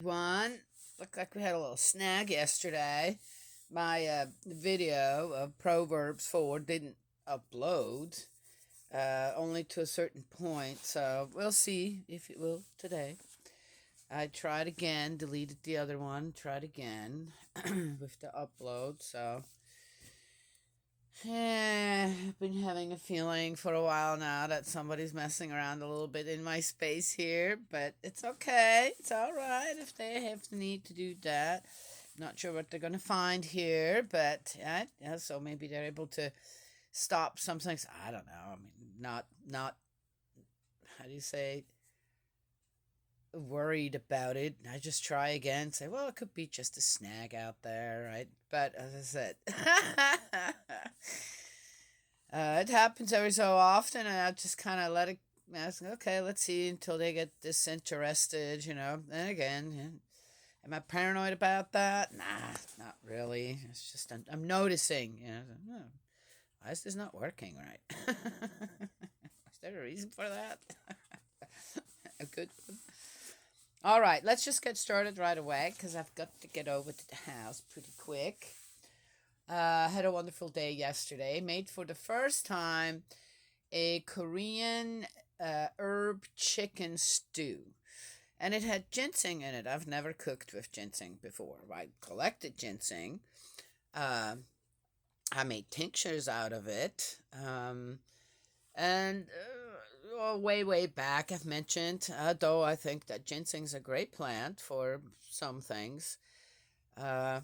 One, looked like we had a little snag yesterday. My video of Proverbs 4 didn't upload, only to a certain point, so we'll see if it will today. I tried again, deleted the other one, tried again with the upload, so I've been having a feeling for a while now that somebody's messing around a little bit in my space here, but it's okay. It's all right if they have the need to do that. Not sure what they're going to find here, but yeah, so maybe they're able to stop some things. I don't know. I mean, not how do you say, worried about it. I just try again, say, well, it could be just a snag out there, right? But as I said, it happens every so often, and I just kind of let it. Ask, okay, let's see until they get disinterested, And again, yeah. Am I paranoid about that? Nah, not really. It's just I'm noticing. Oh, why is this not working right? Is there a reason for that? A good one. All right, let's just get started right away because I've got to get over to the house pretty quick. Had a wonderful day yesterday. Made for the first time a Korean herb chicken stew. And it had ginseng in it. I've never cooked with ginseng before. I collected ginseng. Uh, I made tinctures out of it. And way, way back, I've mentioned, though I think that ginseng's a great plant for some things, uh,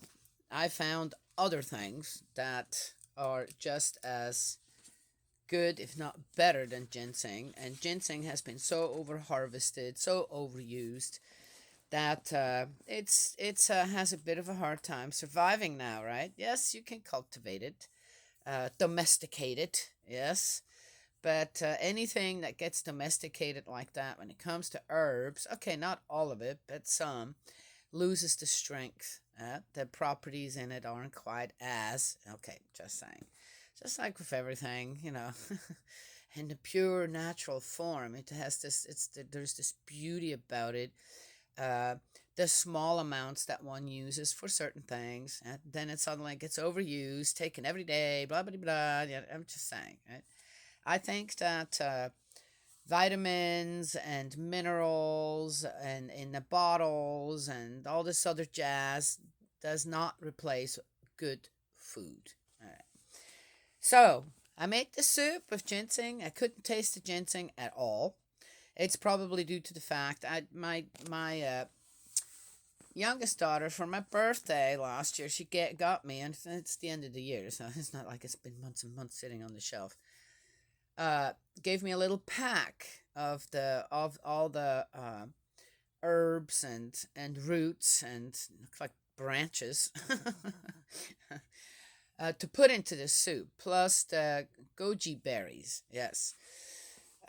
I found other things that are just as good, if not better, than ginseng. And ginseng has been so over harvested, so overused that it's has a bit of a hard time surviving now, right? Yes, you can cultivate it, domesticate it, yes, but anything that gets domesticated like that, when it comes to herbs, okay, not all of it, but some, loses the strength. The properties in it aren't quite as okay. Just saying, just like with everything, in the pure natural form, it has this. There's this beauty about it. Uh, the small amounts that one uses for certain things, and then it suddenly gets overused, taken every day, blah blah blah. Yeah, I'm just saying. Right? I think that vitamins and minerals and in the bottles and all this other jazz does not replace good food. All right. So I made the soup with ginseng. I couldn't taste the ginseng at all. It's probably due to the fact my youngest daughter, for my birthday last year, she got me, and it's the end of the year, so it's not like it's been months and months sitting on the shelf. uh, Gave me a little pack of all the herbs and roots and look like branches to put into the soup, plus the goji berries. Yes.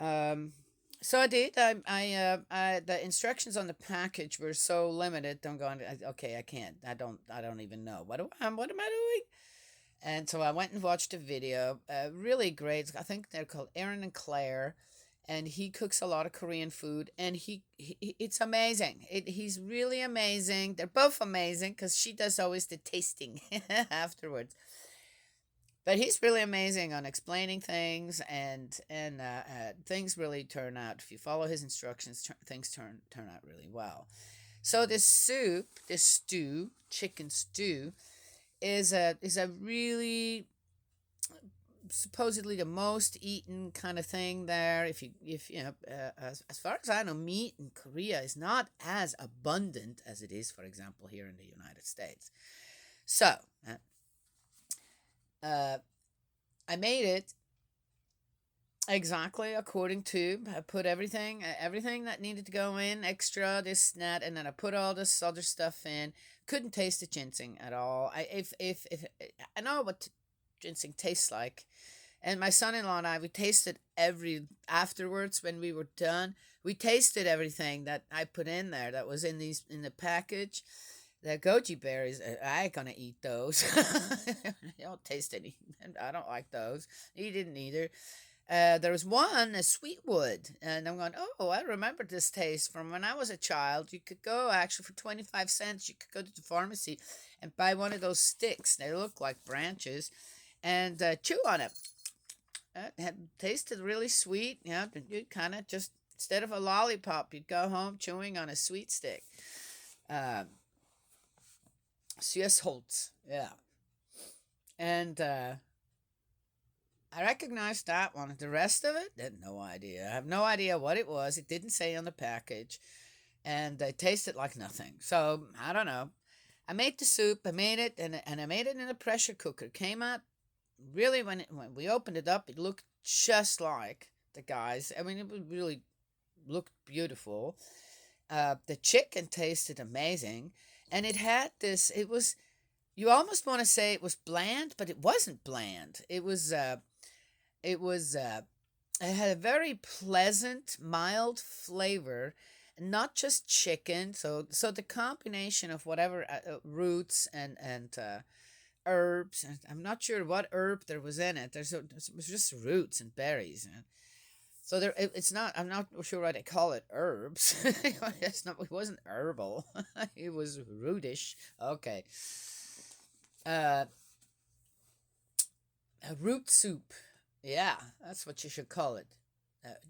Um, so I did. The instructions on the package were so limited. I'm going. Okay, I can't. I don't even know. What am I doing? And so I went and watched a video. Really great. I think they're called Aaron and Claire, and he cooks a lot of Korean food, and it's amazing. He's really amazing. They're both amazing because she does always the tasting afterwards. But he's really amazing on explaining things, and things really turn out. If you follow his instructions, things turn out really well. So this soup, this stew, chicken stew, is a really supposedly the most eaten kind of thing there. If you know, as far as I know, meat in Korea is not as abundant as it is, for example, here in the United States. So uh, I made it exactly according to. I put everything that needed to go in, extra this that, and then I put all this other stuff in. Couldn't taste the ginseng at all. If I know what ginseng tastes like, and my son-in-law and I, we tasted every afterwards when we were done. We tasted everything that I put in there that was in the package. The goji berries, I ain't gonna eat those. I don't taste any. I don't like those. He didn't either. There was one, a sweet wood, and I'm going, oh, I remember this taste from when I was a child. You could go actually for 25 cents, you could go to the pharmacy and buy one of those sticks. They look like branches and chew on it. It had tasted really sweet. Yeah, you kind of just, instead of a lollipop, you'd go home chewing on a sweet stick. Uh, Holtz, yeah. And I recognized that one. The rest of it, had no idea. I have no idea what it was. It didn't say on the package, and it tasted like nothing. So I don't know. I made the soup. I made it, and I made it in a pressure cooker. Came out really when we opened it up, it looked just like the guys. I mean, it really looked beautiful. The chicken tasted amazing, and it had this. It was, you almost want to say it was bland, but it wasn't bland. It was it had a very pleasant, mild flavor, not just chicken. So the combination of whatever roots and herbs. I'm not sure what herb there was in it. It was just roots and berries. So it's not. I'm not sure why they call it herbs. It's not. It wasn't herbal. It was rootish. Okay. Uh, a root soup. Yeah, that's what you should call it.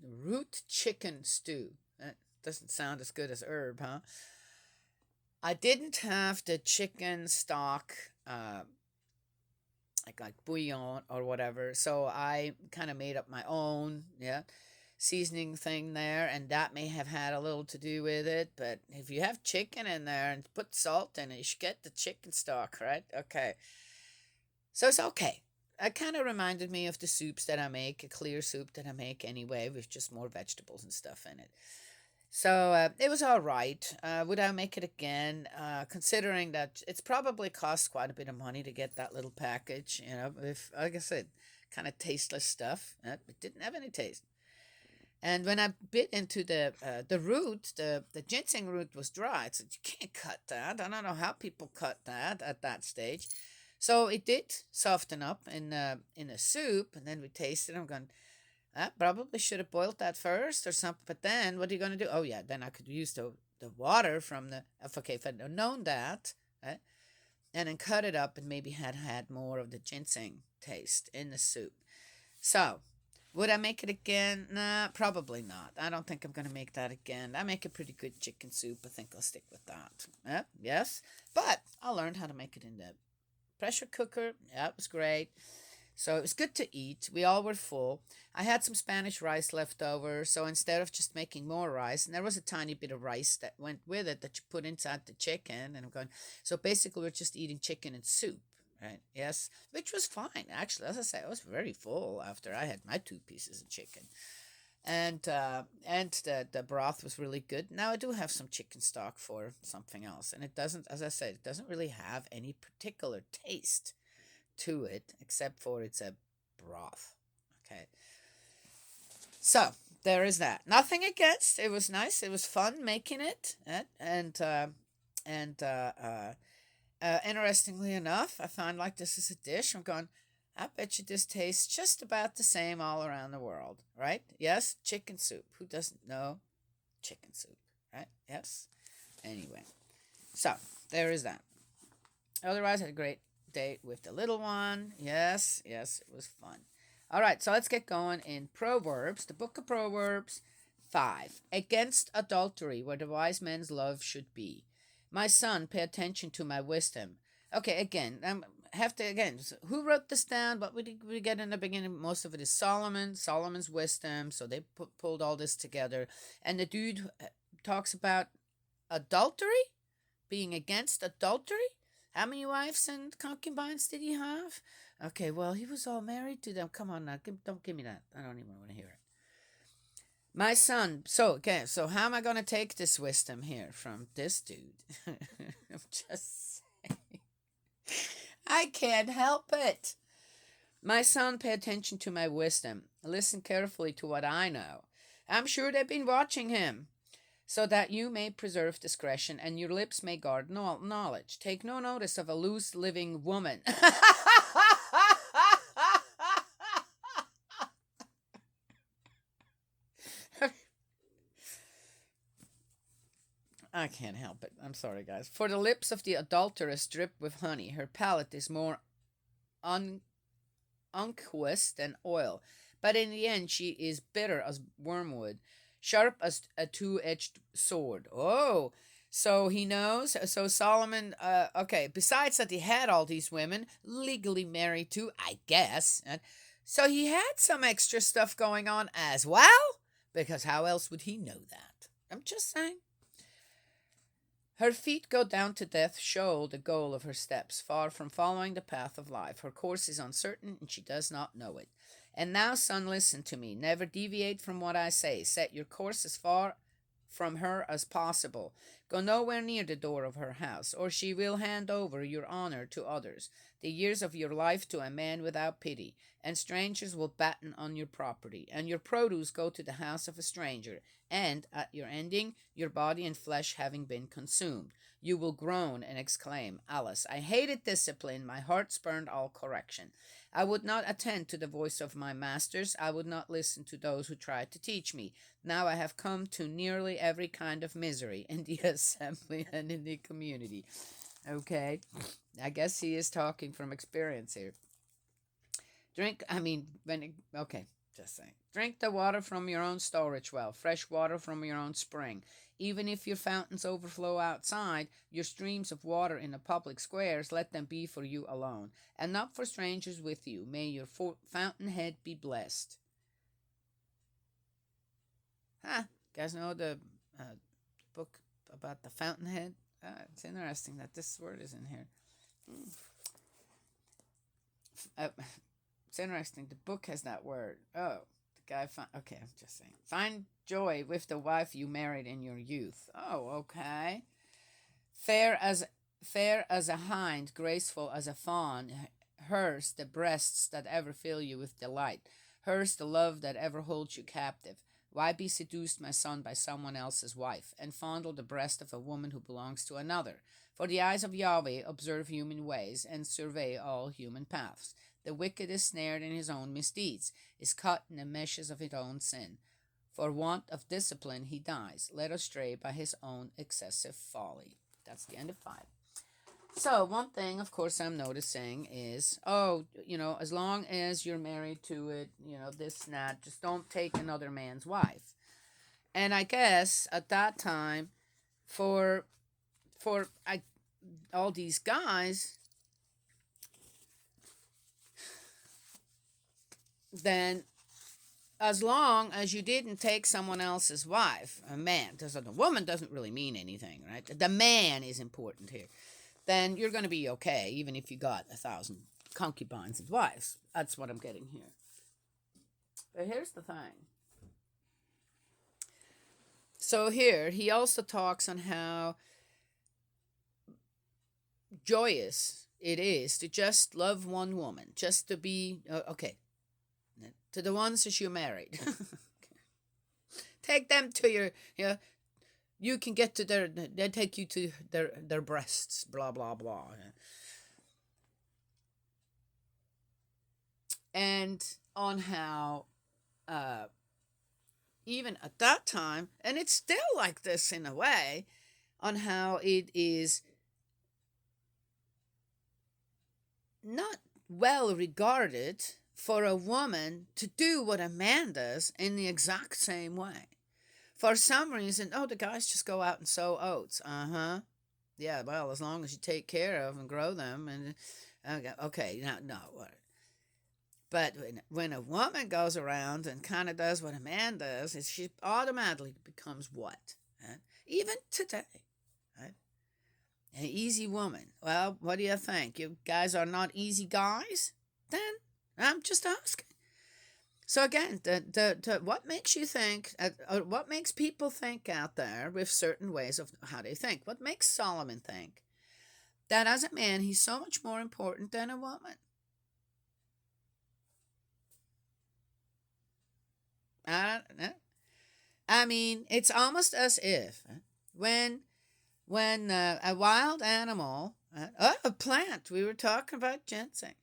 Root chicken stew. That doesn't sound as good as herb, huh? I didn't have the chicken stock, like bouillon or whatever, so I kind of made up my own, yeah, seasoning thing there, and that may have had a little to do with it. But if you have chicken in there and put salt in it, you should get the chicken stock, right? Okay, so it's okay. It kind of reminded me of the soups that I make, a clear soup that I make anyway, with just more vegetables and stuff in it. So it was all right. Would I make it again? Considering that it's probably cost quite a bit of money to get that little package, if, like I said, kind of tasteless stuff. It didn't have any taste. And when I bit into the root, the ginseng root was dry. I said, you can't cut that. I don't know how people cut that at that stage. So it did soften up in a soup, and then we tasted it. I'm going, I probably should have boiled that first or something. But then what are you going to do? Oh, yeah, then I could use the water from the, okay, if I'd known that, right, and then cut it up and maybe had more of the ginseng taste in the soup. So, would I make it again? Nah, probably not. I don't think I'm going to make that again. I make a pretty good chicken soup. I think I'll stick with that. Yes, but I learned how to make it in the pressure cooker. Yeah, it was great. So it was good to eat. We all were full. I had some Spanish rice left over, so instead of just making more rice, and there was a tiny bit of rice that went with it that you put inside the chicken, and I'm going, so basically we're just eating chicken and soup, right? Yes, which was fine. Actually, as I say, I was very full after I had my 2 pieces of chicken. And the broth was really good. Now I do have some chicken stock for something else, and it doesn't, as I said, it doesn't really have any particular taste to it except for it's a broth. Okay, so there is that. Nothing against. It was nice. It was fun making it, and interestingly enough, I found like this is a dish. I'm going, I bet you this tastes just about the same all around the world, right? Yes, chicken soup. Who doesn't know chicken soup, right? Yes. Anyway, so there is that. Otherwise, I had a great date with the little one. Yes, yes, it was fun. All right, so let's get going in Proverbs, the book of Proverbs 5. Against adultery, where the wise man's love should be. My son, pay attention to my wisdom. Okay, again, who wrote this down? What we get in the beginning? Most of it is Solomon's wisdom. So they pulled all this together. And the dude talks about adultery, being against adultery. How many wives and concubines did he have? Okay, well, he was all married to them. Come on now, don't give me that. I don't even want to hear it. My son. So how am I going to take this wisdom here from this dude? I'm just saying. I can't help it. My son, pay attention to my wisdom. Listen carefully to what I know. I'm sure they've been watching him, so that you may preserve discretion and your lips may guard knowledge. Take no notice of a loose living woman. I can't help it. I'm sorry, guys. For the lips of the adulteress drip with honey. Her palate is more un- unctuous than oil. But in the end, she is bitter as wormwood, sharp as a two-edged sword. Oh, so he knows. So Solomon, okay, besides that he had all these women legally married to, I guess. So he had some extra stuff going on as well, because how else would he know that? I'm just saying. Her feet go down to death, shoal, the goal of her steps, far from following the path of life. Her course is uncertain, and she does not know it. And now, son, listen to me. Never deviate from what I say. Set your course as far from her as possible. Go nowhere near the door of her house, or she will hand over your honor to others, the years of your life to a man without pity, and strangers will batten on your property, and your produce go to the house of a stranger, and at your ending, your body and flesh having been consumed, you will groan and exclaim, Alice, I hated discipline, my heart spurned all correction. I would not attend to the voice of my masters, I would not listen to those who tried to teach me. Now I have come to nearly every kind of misery in the assembly and in the community. Okay, I guess he is talking from experience here. Okay, just saying. Drink the water from your own storage well, fresh water from your own spring. Even if your fountains overflow outside, your streams of water in the public squares, let them be for you alone, and not for strangers with you. May your fountainhead be blessed. Huh? You guys know the book about the fountainhead? It's interesting that this word is in here. Uh, it's interesting. The book has that word. Oh, the guy found. Okay, I'm just saying. Find joy with the wife you married in your youth. Oh, okay. Fair as fair as a hind, graceful as a fawn. Hers the breasts that ever fill you with delight. Hers the love that ever holds you captive. Why be seduced, my son, by someone else's wife, and fondle the breast of a woman who belongs to another? For the eyes of Yahweh observe human ways, and survey all human paths. The wicked is snared in his own misdeeds, is caught in the meshes of his own sin. For want of discipline he dies, led astray by his own excessive folly. That's the end of 5. So, one thing, of course, I'm noticing is, as long as you're married to it, this and that, just don't take another man's wife. And I guess at that time, for all these guys, then as long as you didn't take someone else's wife, a woman doesn't really mean anything, right? The man is important here. Then you're going to be okay, even if you got 1,000 concubines and wives. That's what I'm getting here. But here's the thing. So here, he also talks on how joyous it is to just love one woman, just to be, to the ones that you married. Take them to you can get to they take you to their breasts, blah, blah, blah. And on how, even at that time, and it's still like this in a way, on how it is not well regarded for a woman to do what a man does in the exact same way. For some reason, the guys just go out and sow oats. Yeah, well, as long as you take care of and grow them, and okay, no. But when a woman goes around and kind of does what a man does, she automatically becomes what? Right? Even today, right? An easy woman. Well, what do you think? You guys are not easy guys? Then I'm just asking. So again, what makes you think, what makes people think out there with certain ways of how they think? What makes Solomon think that as a man, he's so much more important than a woman? I mean, it's almost as if when a wild animal, a plant, we were talking about ginseng,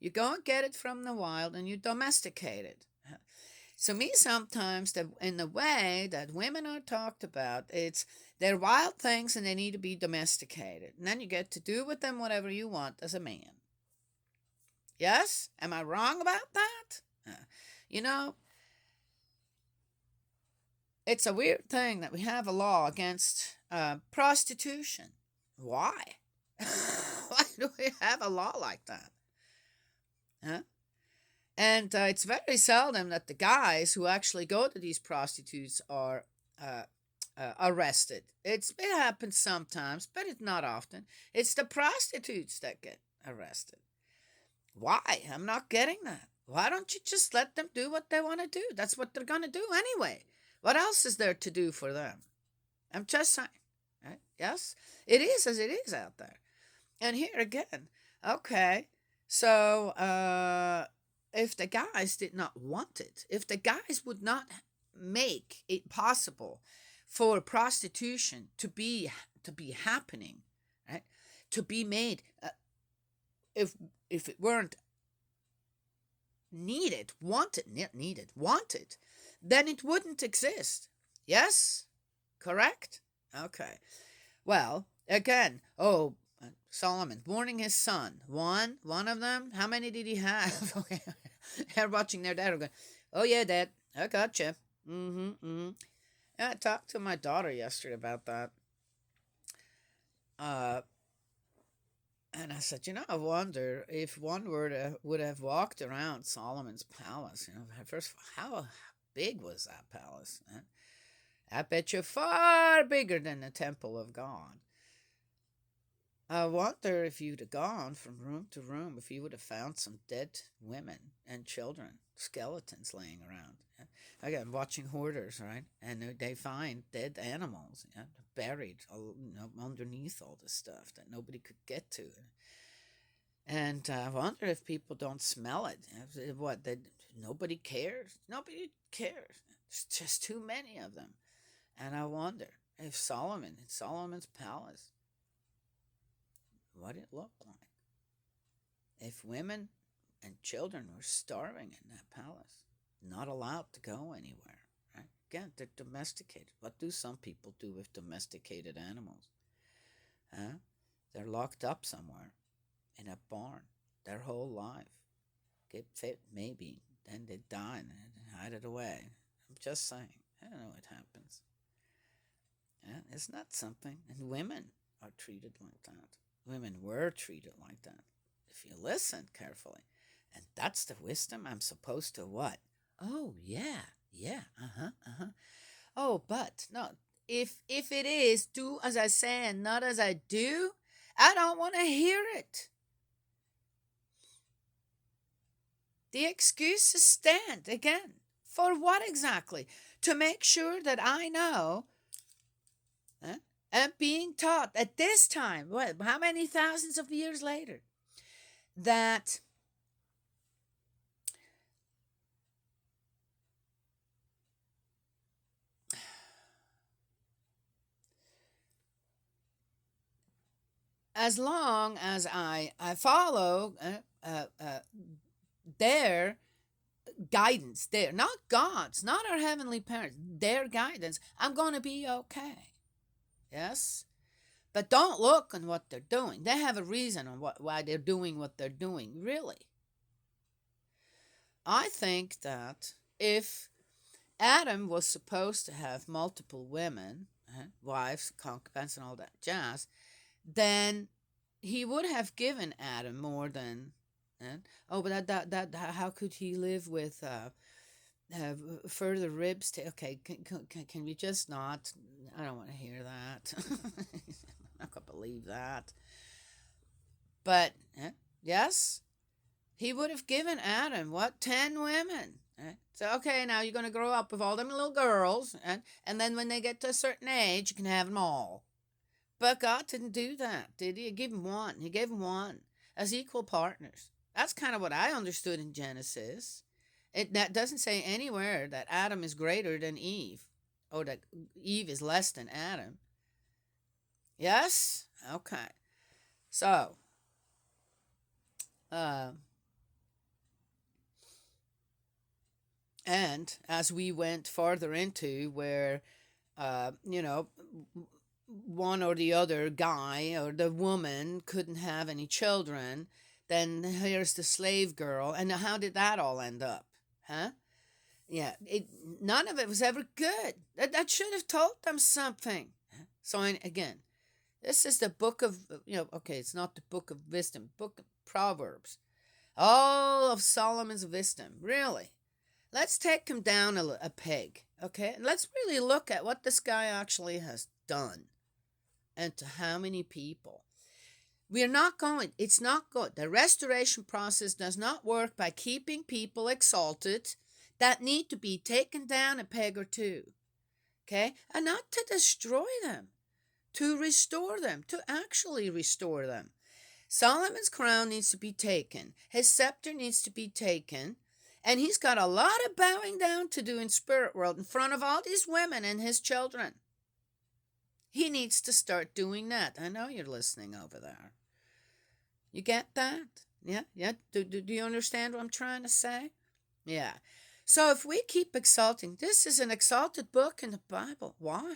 you go and get it from the wild and you domesticate it. To me, sometimes in the way that women are talked about, it's they're wild things and they need to be domesticated. And then you get to do with them whatever you want as a man. Yes? Am I wrong about that? You know, it's a weird thing that we have a law against prostitution. Why? Why do we have a law like that? Huh? And it's very seldom that the guys who actually go to these prostitutes are uh, arrested. It happens sometimes, but it's not often. It's the prostitutes that get arrested. Why? I'm not getting that. Why don't you just let them do what they want to do? That's what they're going to do anyway. What else is there to do for them? I'm just saying. Right? Yes, it is as it is out there. And here again, okay, so if the guys did not want it, if the guys would not make it possible for prostitution to be happening, right, to be made, if it weren't wanted, then it wouldn't exist. Yes, correct. Okay. Well, again, Solomon warning his son. One of them. How many did he have? Okay, they're watching their dad. Going, oh yeah, Dad, I got you. Mm-hmm. Mm-hmm. Yeah, I talked to my daughter yesterday about that. Uh, and I said, I wonder if one would have walked around Solomon's palace. First of all, how big was that palace? Huh? I bet you far bigger than the temple of God. I wonder if you'd have gone from room to room, if you would have found some dead women and children, skeletons laying around. Again, watching hoarders, right? And they find dead animals, buried underneath all this stuff that nobody could get to. And I wonder if people don't smell it. What? That nobody cares? Nobody cares. There's just too many of them. And I wonder if Solomon, in Solomon's palace, what it looked like. If women and children were starving in that palace, not allowed to go anywhere, right? Again, they're domesticated. What do some people do with domesticated animals? Huh? They're locked up somewhere in a barn their whole life. Get fit, maybe. Then they die and hide it away. I'm just saying. I don't know what happens. Yeah, isn't that something? And women are treated like that. Women were treated like that. If you listen carefully. And that's the wisdom I'm supposed to what? Oh, yeah. Yeah. Uh-huh. Uh-huh. Oh, but no. If it is, do as I say and not as I do, I don't want to hear it. The excuses stand again. For what exactly? To make sure that I know and being taught at this time, how many thousands of years later, that as long as I follow their guidance, not God's, not our heavenly parents, their guidance, I'm going to be okay. Yes? But don't look on what they're doing. They have a reason on why they're doing what they're doing, really. I think that if Adam was supposed to have multiple women, wives, concubines, and all that jazz, then he would have given Adam more than. But how could he live with further ribs? Okay, can we just not? I don't want to hear that. I'm not gonna believe that. But yes, he would have given Adam what 10 women. So okay, now you're gonna grow up with all them little girls, and then when they get to a certain age, you can have them all. But God didn't do that, did he? He gave him one. He gave him one as equal partners. That's kind of what I understood in Genesis. That doesn't say anywhere that Adam is greater than Eve or that Eve is less than Adam. Yes? Okay. So, uh, And as we went farther into where, you know, one or the other guy or the woman couldn't have any children, then here's the slave girl. And how did that all end up? Huh? Yeah, none of it was ever good. That should have told them something. So, again, this is the book of, okay, it's not the book of wisdom, book of Proverbs. All of Solomon's wisdom, really. Let's take him down a peg, okay? And let's really look at what this guy actually has done and to how many people. It's not good. The restoration process does not work by keeping people exalted that need to be taken down a peg or two, okay? And not to destroy them, to restore them, to actually restore them. Solomon's crown needs to be taken. His scepter needs to be taken. And he's got a lot of bowing down to do in spirit world in front of all these women and his children. He needs to start doing that. I know you're listening over there. You get that? Yeah? Do you understand what I'm trying to say? Yeah. So if we keep exalting, this is an exalted book in the Bible. Why?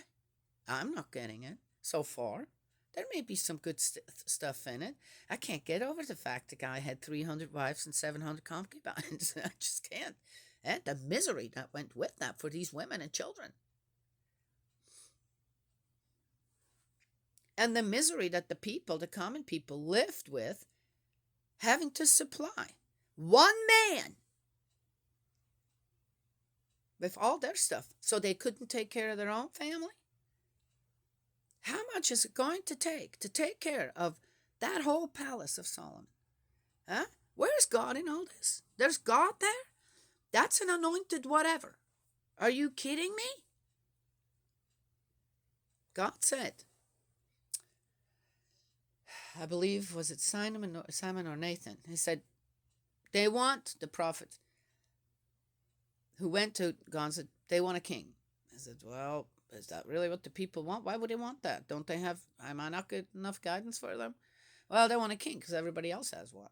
I'm not getting it so far. There may be some good stuff in it. I can't get over the fact the guy had 300 wives and 700 concubines. I just can't. And the misery that went with that for these women and children. And the misery that the common people lived with, having to supply one man with all their stuff so they couldn't take care of their own family. How much is it going to take care of that whole palace of Solomon? Huh? Where's God in all this? There's God there? That's an anointed whatever. Are you kidding me? God said, I believe, was it Simon or Nathan? He said, they want the prophet who went to God and said, they want a king. I said, well, is that really what the people want? Why would they want that? Don't they have, am I not good enough guidance for them? Well, they want a king because everybody else has one.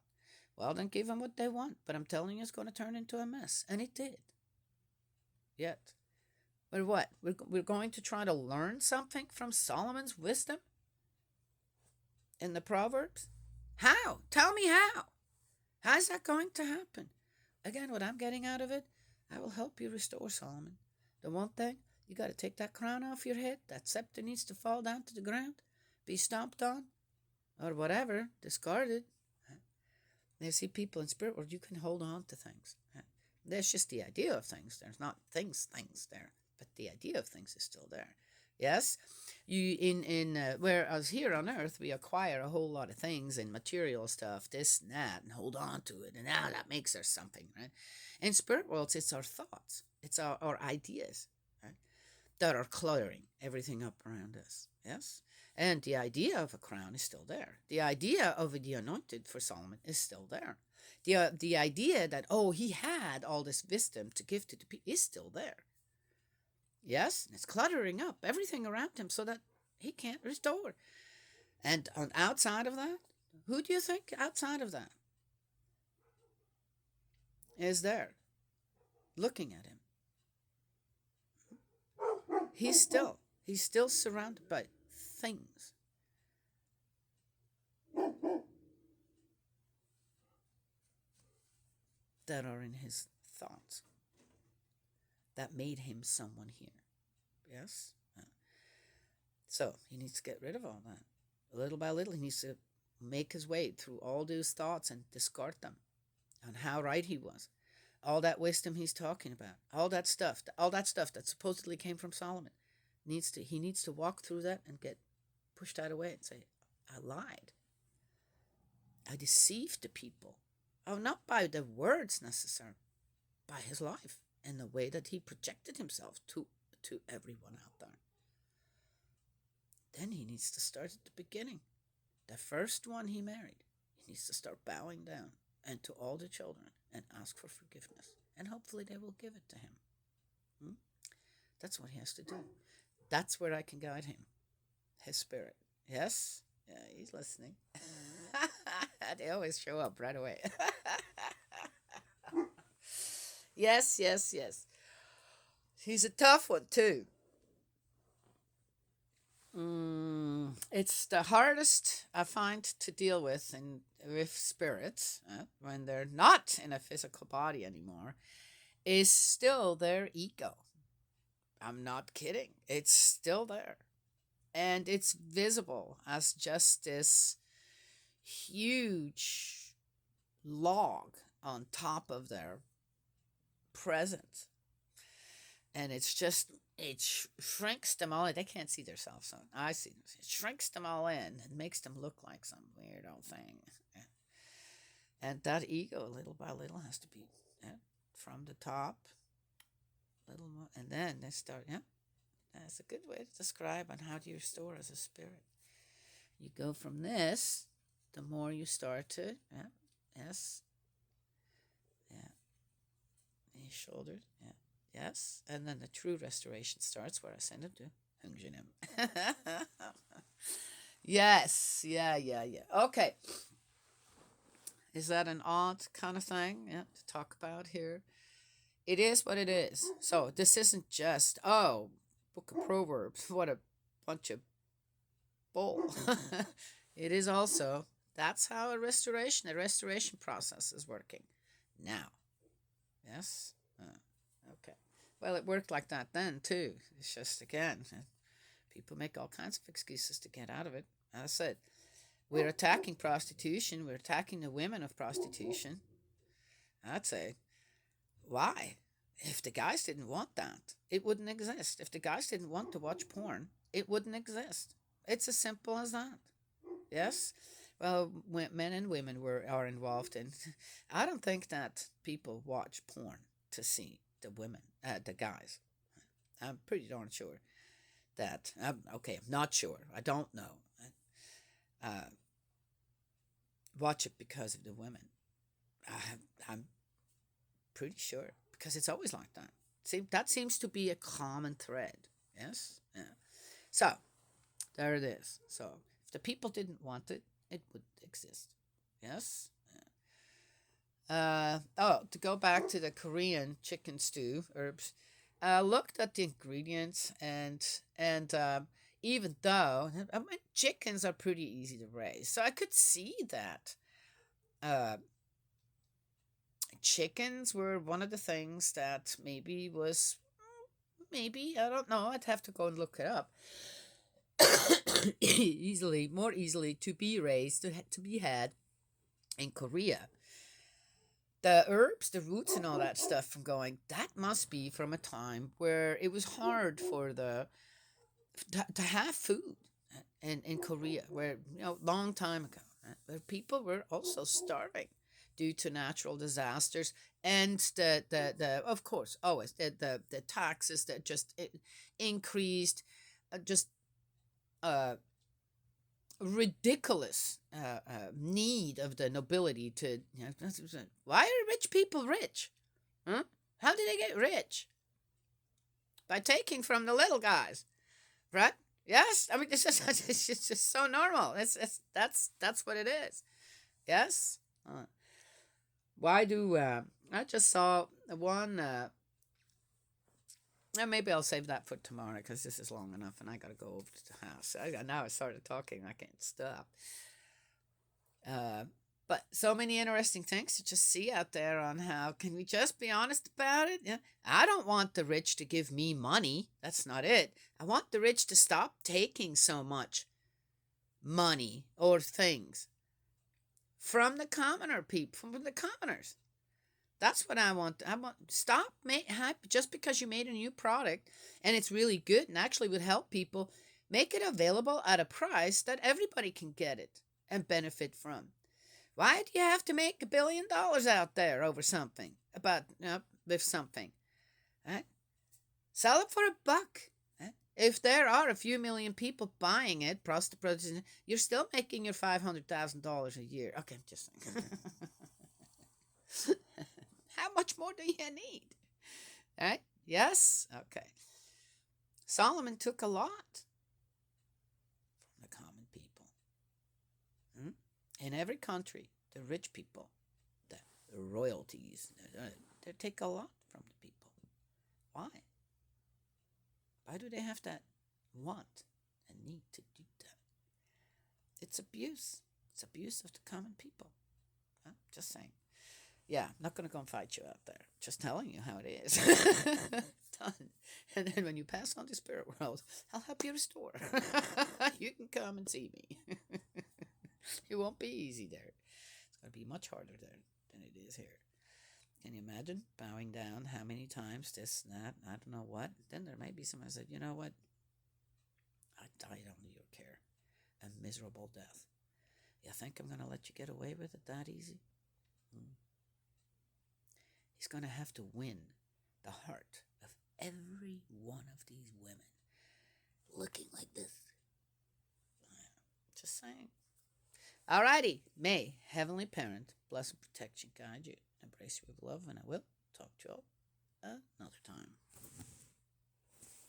Well, then give them what they want. But I'm telling you, it's going to turn into a mess. And it did. Yet. But what? We're going to try to learn something from Solomon's wisdom in the Proverbs? How? Tell me how. How's that going to happen? Again, what I'm getting out of it, I will help you restore Solomon. The one thing, you got to take that crown off your head. That scepter needs to fall down to the ground, be stomped on, or whatever, discarded. You see, people in spirit world, you can hold on to things. There's just the idea of things. There's not things there, but the idea of things is still there. Yes, you whereas here on earth we acquire a whole lot of things and material stuff, this and that, and hold on to it, and now that makes us something, right? In spirit worlds, it's our thoughts, it's our ideas, right, that are cluttering everything up around us. Yes, and the idea of a crown is still there. The idea of the anointed for Solomon is still there. The idea that he had all this wisdom to give to the people is still there. Yes, it's cluttering up everything around him so that he can't restore. And outside of that, who do you think outside of that is there looking at him? He's still surrounded by things. That are in his thoughts. That made him someone here. Yes? So, he needs to get rid of all that. Little by little, he needs to make his way through all those thoughts and discard them. On how right he was. All that wisdom he's talking about. All that stuff that supposedly came from Solomon. He needs to walk through that and get pushed that away and say, I lied. I deceived the people. Not by the words necessarily, by his life. And the way that he projected himself to everyone out there. Then he needs to start at the beginning. The first one he married, he needs to start bowing down and to all the children and ask for forgiveness. And hopefully they will give it to him. That's what he has to do. That's where I can guide him. His spirit. Yes? Yeah, he's listening. They always show up right away. Yes. He's a tough one too. It's the hardest I find to deal with with spirits when they're not in a physical body anymore. Is still their ego. I'm not kidding. It's still there, and it's visible as just this huge log on top of their presence, and it's just shrinks them all in. They can't see themselves, so I see them. It shrinks them all in and makes them look like some weird old thing. And that ego, little by little, has to be from the top, little more, and then they start. Yeah, that's a good way to describe on how do you restore as a spirit. You go from this, the more you start to, yeah, yes, yeah, your shoulders, yeah. Yes, and then the true restoration starts where I send him to Hungjinim. Yes, yeah, yeah, yeah. Okay, is that an odd kind of thing to talk about here? It is what it is. So this isn't just Book of Proverbs. What a bunch of bull. It is also that's how the restoration process is working now. Yes. Okay. Well, it worked like that then too. It's just again, people make all kinds of excuses to get out of it. As I said, we're attacking prostitution. We're attacking the women of prostitution. I'd say, why? If the guys didn't want that, it wouldn't exist. If the guys didn't want to watch porn, it wouldn't exist. It's as simple as that. Yes. Well, men and women are involved in. I don't think that people watch porn to see the women, the guys. I'm pretty darn sure that. Okay, I'm not sure. I don't know. Uh, watch it because of the women. I'm pretty sure because it's always like that. See, that seems to be a common thread. Yes. Yeah. So there it is. So if the people didn't want it, it wouldn't exist. Yes. To go back to the Korean chicken stew herbs, I looked at the ingredients and even though I mean, chickens are pretty easy to raise, so I could see that uh, chickens were one of the things that maybe I don't know. I'd have to go and look it up. More easily to be raised, to be had in Korea. The herbs, the roots, and all that stuff from going, that must be from a time where it was hard for to have food in Korea, where, long time ago, where people were also starving due to natural disasters and the of course, always the taxes that just increased, just uh, ridiculous need of the nobility to, why are rich people rich? Huh? How did they get rich? By taking from the little guys, right? Yes, I mean it's just so normal. That's what it is. Yes. Why do I just saw one? Maybe I'll save that for tomorrow because this is long enough, and I gotta go over to the house. Now I started talking, I can't stop. Uh, but so many interesting things to just see out there on how can we just be honest about it? Yeah, I don't want the rich to give me money. That's not it. I want the rich to stop taking so much money or things from the commoner people, from the commoners. That's what I want. I want stop just because you made a new product and it's really good and actually would help people. Make it available at a price that everybody can get it and benefit from. Why do you have to make $1 billion out there over something with something? Right? Sell it for $1. Right? If there are a few million people buying it, you're still making your $500,000 a year. Okay, I'm just saying. How much more do you need? Right? Yes? Okay. Solomon took a lot from the common people. In every country, the rich people, the royalties, they take a lot from the people. Why? Why do they have that want and need to do that? It's abuse. It's abuse of the common people. Huh? Just saying. Yeah, I'm not going to go and fight you out there. Just telling you how it is. Done. And then when you pass on the spirit world, I'll help you restore. You can come and see me. It won't be easy there. It's going to be much harder there than it is here. Can you imagine bowing down how many times this, that, I don't know what? Then there may be someone who said, you know what? I died under your care. A miserable death. You think I'm going to let you get away with it that easy? He's going to have to win the heart of every one of these women looking like this. Just saying. Alrighty. May Heavenly Parent bless and protect you, guide you, embrace you with love, and I will talk to you all another time.